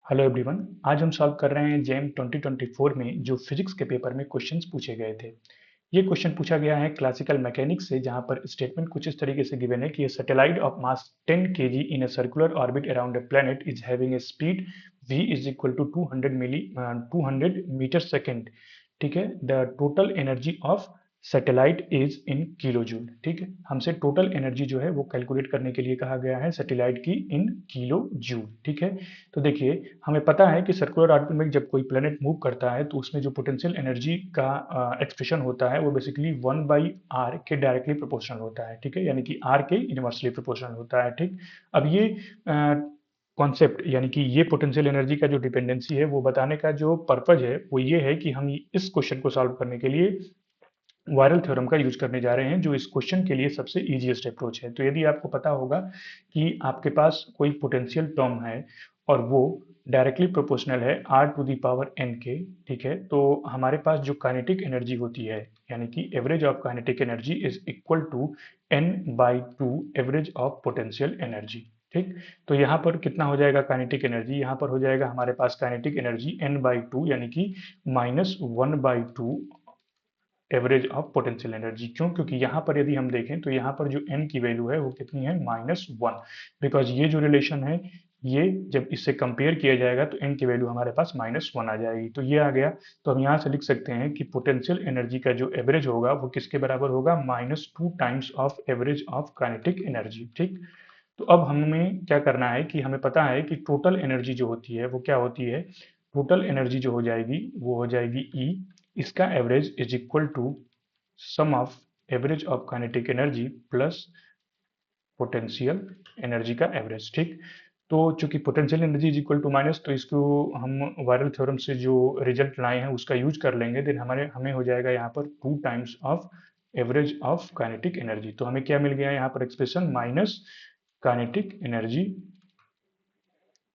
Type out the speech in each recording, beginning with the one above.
Hello everyone. आज हम solve कर रहे हैं जेम 2024 में जो फिजिक्स के पेपर में क्वेश्चंस पूछे गए थे। ये क्वेश्चन पूछा गया है क्लासिकल मैकेनिक्स से, जहां पर स्टेटमेंट कुछ इस तरीके से गिवन है कि satellite of mass 10 kg in a circular orbit around a planet is having a speed v is equal to 200 metre second. ठीक है, the total energy of satellite is in kilo joule. ठीक है, हमसे total energy जो है वो calculate करने के लिए कहा गया है सैटेलाइट की इन किलो जूल। ठीक है, तो देखिए, हमें पता है कि सर्कुलर ऑर्बिट में जब कोई प्लेनेट मूव करता है तो उसमें जो पोटेंशियल एनर्जी का एक्सप्रेशन होता है वो बेसिकली 1/r के डायरेक्टली प्रोपोर्शनल होता है। ठीक है, यानी कि r के इनवर्सली प्रोपोर्शनल होता है। ठीक, अब ये कॉन्सेप्ट यानी कि ये पोटेंशियल एनर्जी का जो डिपेंडेंसी है वो बताने का जो पर्पज है वो ये है कि हम इस क्वेश्चन को सॉल्व करने के लिए वायरल थ्योरम का यूज करने जा रहे हैं, जो इस क्वेश्चन के लिए सबसे इजीएस्ट अप्रोच है। तो यदि आपको पता होगा कि आपके पास कोई पोटेंशियल टर्म है और वो डायरेक्टली प्रोपोर्शनल है r to the power n के, ठीक है, तो हमारे पास जो काइनेटिक एनर्जी होती है यानी कि average of kinetic energy is equal to n/2 average of potential energy. ठीक, तो यहाँ पर कितना हो जाएगा काइनेटिक एनर्जी, यहाँ पर हो जाएगा हमारे पास काइनेटिक एनर्जी n/2 यानी कि -1/2 एवरेज ऑफ पोटेंशियल एनर्जी। क्यों? क्योंकि यहाँ पर यदि हम देखें तो यहाँ पर जो n की वैल्यू है वो कितनी है, -1। बिकॉज ये जो रिलेशन है ये जब इससे कंपेयर किया जाएगा तो n की वैल्यू हमारे पास -1 आ जाएगी। तो ये आ गया, तो हम यहाँ से लिख सकते हैं कि पोटेंशियल एनर्जी का जो एवरेज होगा वो किसके बराबर होगा, -2 times of average of kinetic energy. ठीक, तो अब हमें क्या करना है कि हमें पता है कि टोटल एनर्जी जो होती है वो क्या होती है, टोटल एनर्जी जो हो जाएगी वो हो जाएगी E, इसका average is equal to sum of average of kinetic energy plus potential energy का एवरेज। ठीक, तो चूंकि potential energy is equal to minus, तो इसको हम वायरल थ्योरम से जो रिजल्ट लाए हैं उसका यूज कर लेंगे। देन हमारे हमें हो जाएगा यहाँ पर 2 times of average of kinetic energy. तो हमें क्या मिल गया यहाँ पर एक्सप्रेशन, माइनस काइनेटिक एनर्जी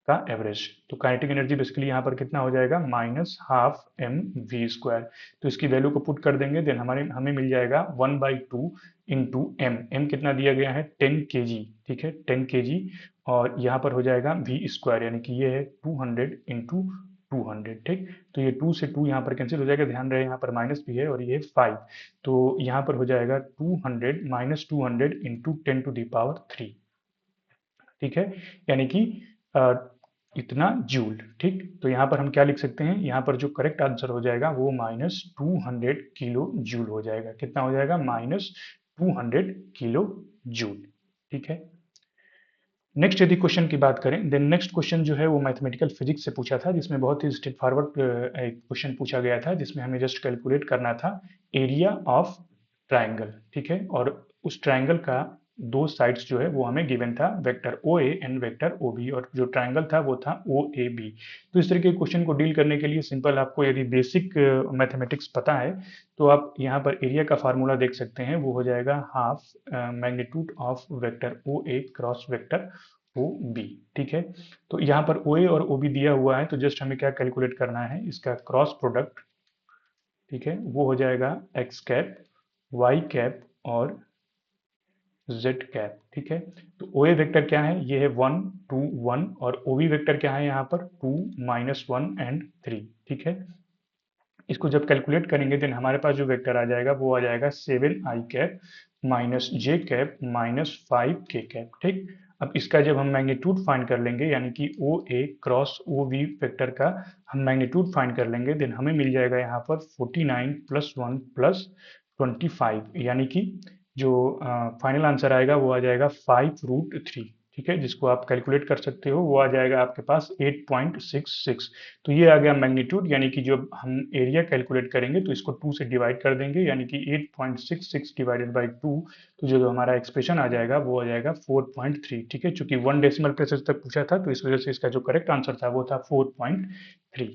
का एवरेज। तो काइनेटिक एनर्जी बेसिकली यहाँ पर कितना हो जाएगा, -12 mv²। तो इसकी वैल्यू को पुट कर देंगे, देन हमारे हमें मिल जाएगा 1/2 इंटू एम। एम कितना दिया गया है, 10 kg। ठीक है, 10 kg, और यहाँ पर हो जाएगा v² यानी कि ये है 200 इंटू 200। ठीक, तो ये 2 से 2 यहाँ पर कैंसिल हो जाएगा, ध्यान रहे यहाँ पर माइनस भी है, और ये 5। तो यहाँ पर हो जाएगा 200 -200 इंटू 10⁻³ ठीक है, यानी कि इतना जूल। ठीक, तो यहाँ पर हम क्या लिख सकते हैं, यहाँ पर जो करेक्ट आंसर हो जाएगा वो -200 किलो जूल हो जाएगा। कितना हो जाएगा, -200 किलो जूल। ठीक है, नेक्स्ट यदि क्वेश्चन की बात करें, देन नेक्स्ट क्वेश्चन जो है वो मैथमेटिकल फिजिक्स से पूछा था, जिसमें बहुत ही स्ट्रेट फॉरवर्ड एक क्वेश्चन पूछा गया था, जिसमें हमें जस्ट कैलकुलेट करना था एरिया ऑफ ट्राइंगल। ठीक है, और उस ट्राइंगल का दो साइड्स जो है वो हमें गिवन था, vector O A and vector O B, और जो ट्राइंगल था वो था ओ ए बी। तो इस तरीके के क्वेश्चन को डील करने के लिए सिंपल, आपको यदि बेसिक मैथमेटिक्स पता है तो आप यहाँ पर एरिया का फार्मूला देख सकते हैं, वो हो जाएगा half magnitude of vector O A cross vector O B. ठीक है, तो यहाँ पर ओ ए और ओ बी दिया हुआ है, तो जस्ट हमें क्या कैलकुलेट करना है, इसका क्रॉस प्रोडक्ट। ठीक है, वो हो जाएगा एक्स कैप, वाई कैप और जेड कैप। ठीक है, तो ओ ए वेक्टर क्या है, ये है 1 2 1, और ओ बी वेक्टर क्या है यहाँ पर 2 -1 एंड 3। ठीक है, इसको जब कैलकुलेट करेंगे देन हमारे पास जो वेक्टर आ जाएगा वो आ जाएगा 7i cap -j cap -5k cap. ठीक, अब इसका जब हम मैग्नीट्यूड फाइंड कर लेंगे, यानी कि ओ A cross O B vector का हम मैग्नीट्यूड फाइंड कर लेंगे, देन हमें मिल जाएगा यहाँ पर 49 + 1 + 25, यानी कि जो फाइनल आंसर आएगा वो आ जाएगा 5√3। ठीक है, जिसको आप कैलकुलेट कर सकते हो, वो आ जाएगा आपके पास 8.66। तो ये आ गया मैग्नीट्यूड, यानी कि जब हम एरिया कैलकुलेट करेंगे तो इसको 2 से डिवाइड कर देंगे, यानी कि 8.66 डिवाइडेड बाई 2, तो जो हमारा एक्सप्रेशन आ जाएगा वो आ जाएगा 4.3। ठीक है, चूंकि 1 डेसिमल प्लेसेस तक पूछा था तो इस वजह से इसका जो करेक्ट आंसर था वो था 4.3।